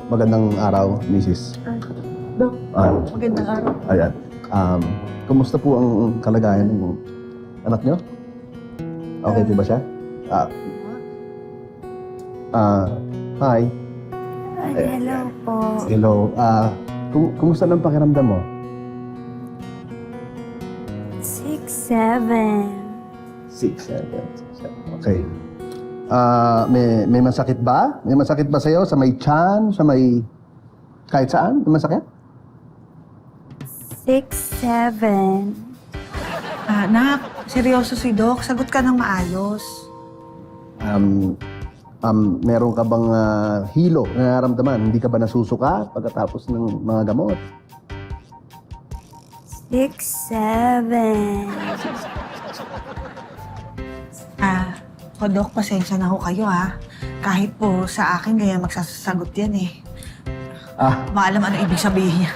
Magandang araw, Mrs. Dok, Ah, magandang araw. ayan. Kumusta po ang kalagayan ng anak nyo? Okay po ba siya? Hi. Hello po. Hello. Kumusta ng pakiramdam mo? 6, 7. 6, 7. Okay. May masakit ba? May masakit ba sa'yo? Sa may tiyan? Sa may... Kahit saan? May masakit? 6, 7. Anak, seryoso si Doc. Sagot ka ng maayos. Meron ka bang hilo na nararamdaman? Hindi ka ba nasusuka pagkatapos ng mga gamot? 6, 7. Doc, pasensya na ho kayo Kahit po sa akin, ganyan magsasagot yan eh. Maalam ano ibig sabihin niya.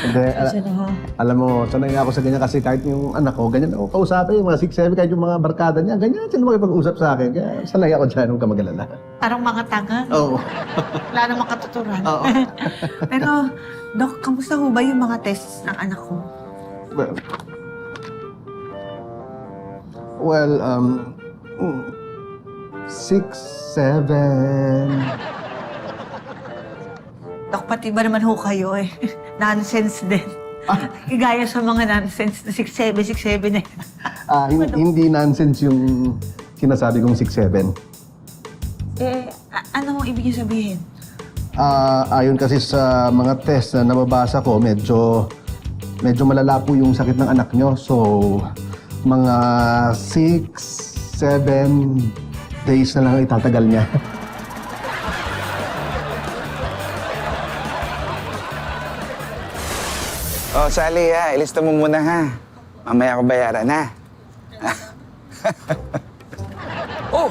Hindi, Pasensya na ho. alam mo, sanay ako sa ganyan kasi kahit yung anak ko, ganyan ako kausapin, yung mga 6-7, kahit yung mga barkada niya, ganyan sila makipag-usap sa akin. Kaya sanay ako dyan, huwag ka mag-alala. Parang mga tanga. Oo. Wala namang katuturan. Oo. Pero, Doc, kamusta ho ba yung mga tests ng anak ko? Well, 6, 7... Doc, pati ba naman ho kayo eh? Nonsense din. Gaya sa mga nonsense na 6'7", 6'7" eh. Hindi nonsense yung sinasabi kong 6-7. Ano mong ibig niyo sabihin? Ayon kasi sa mga test na nababasa ko, medyo malala po yung sakit ng anak nyo. So, mga 6-7 days na lang itatagal niya. Oh, Sally ilista mo muna Mamaya ko bayaran Oh,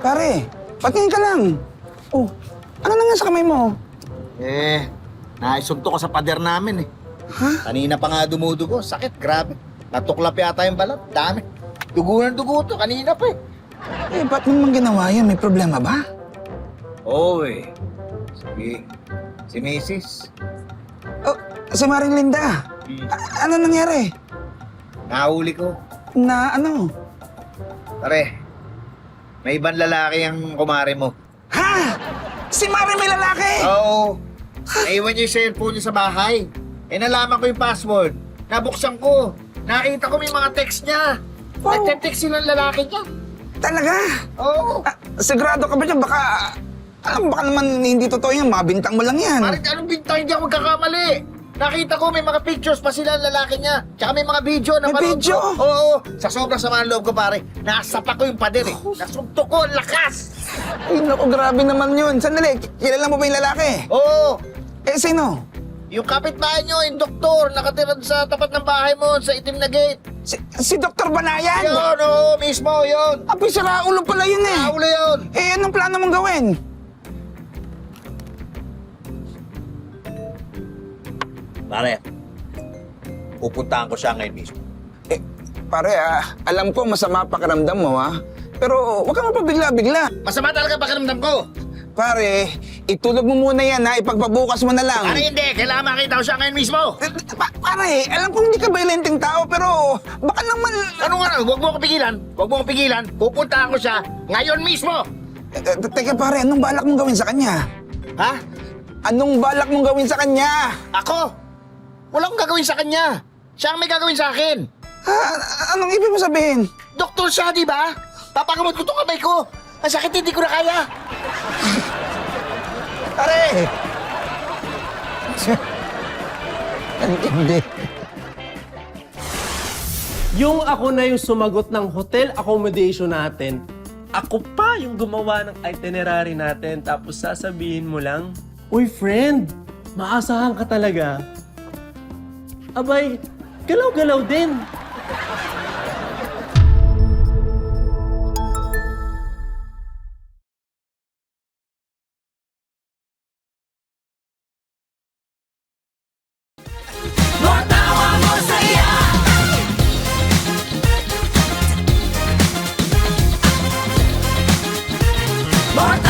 pare, patingin ka lang. Oh, ano na nga sa kamay mo? Naisunto ko sa pader namin Kanina pa nga dumudugo. Sakit, grabe. Natuklap yata yung balat. Dami. Dugo ng dugo to. Kanina pa Ba't mo naman ginawa yun? May problema ba? Oo Si Mrs. Oh, si Maring Linda. Ano nangyari? Nahuli ko. Na ano? Pare, may ibang lalaki ang kumare mo. Ha? Si Maring may lalaki? Oo. Naiwan niya yung cellphone niya sa bahay. Nalaman ko yung password. Nabuksan ko. Nakita ko may mga text niya. Wow. Nagte-text silang lalaki niya. Talaga? Oo. Sigurado ka ba dyan? Baka naman hindi totoo yan. Mabintang mo lang yan. Pare, anong bintang? Hindi ako magkakamali. Nakita ko may mga pictures pa sila ang lalaki niya. Tsaka may mga video na May manood video? ko. Oo. Sa sobrang sama ng loob ko, pare. Nasapak ko yung pader Nasuntok ko, ang lakas. Ay, naku, grabe naman yun. Sandali, kilala mo ba yung lalaki? Oo. Sino? Yung kapitbahay niyo, yung doktor, nakatira sa tapat ng bahay mo, sa itim na gate. Si Dr. Banayan? Yun, oo, mismo, yun. Apoy, si Raulo pala yun eh. Naulo yun. Anong plano mong gawin? Pare, pupuntahan ko siya ngayon mismo. Pare alam ko masama pakiramdam mo pero huwag kang mapabigla-bigla. Masama talaga pakiramdam ko. Pare, itulog mo muna yan ipagpabukas mo na lang. Pare, hindi. Kailangan makita ko siya ngayon mismo. Pare, alam kong hindi ka violenteng tao pero baka naman... Ano nga, huwag mo ko pigilan. Huwag mo ko pigilan. Pupuntahan ko siya ngayon mismo. Teka pare, anong balak mong gawin sa kanya? Ha? Anong balak mong gawin sa kanya? Ako? Wala akong gagawin sa kanya. Siya ang may gagawin sa akin. Anong ibig mo sabihin? Doktor siya, di ba? Papagamot ko itong kamay ko. Ang sakit, hindi ko na kaya. Pare! Hindi. Yung ako na yung sumagot ng hotel accommodation natin, ako pa yung gumawa ng itinerary natin, tapos sasabihin mo lang, "Uy, friend, maasahan ka talaga." Abay, galaw-galaw din. More